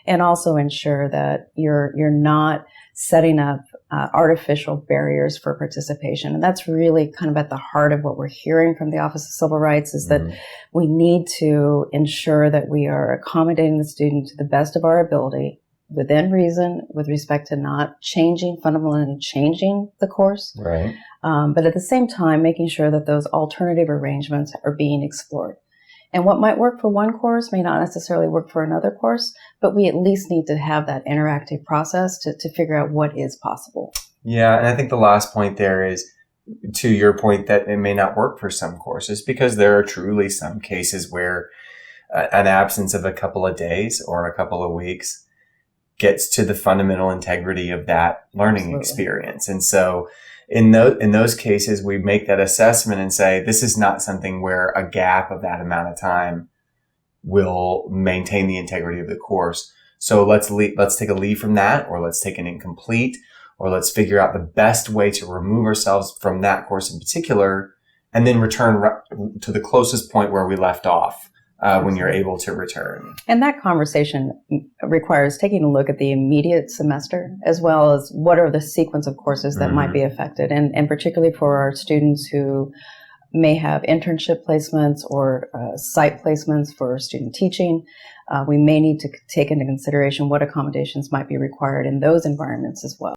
and also ensure that you're not setting up artificial barriers for participation. And that's really kind of at the heart of what we're hearing from the Office of Civil Rights, is that we need to ensure that we are accommodating the student to the best of our ability, within reason, with respect to not fundamentally changing the course. Right. But at the same time, making sure that those alternative arrangements are being explored. And what might work for one course may not necessarily work for another course, but we at least need to have that interactive process to figure out what is possible. Yeah, and I think the last point there is, to your point, that it may not work for some courses, because there are truly some cases where an absence of a couple of days or a couple of weeks gets to the fundamental integrity of that learning experience. And so in those cases, we make that assessment and say, this is not something where a gap of that amount of time will maintain the integrity of the course. So let's take a leave from that, or let's take an incomplete, or let's figure out the best way to remove ourselves from that course in particular, and then return to the closest point where we left off. When you're able to return. And that conversation requires taking a look at the immediate semester, as well as what are the sequence of courses that might be affected. And particularly for our students who may have internship placements or site placements for student teaching, we may need to take into consideration what accommodations might be required in those environments as well.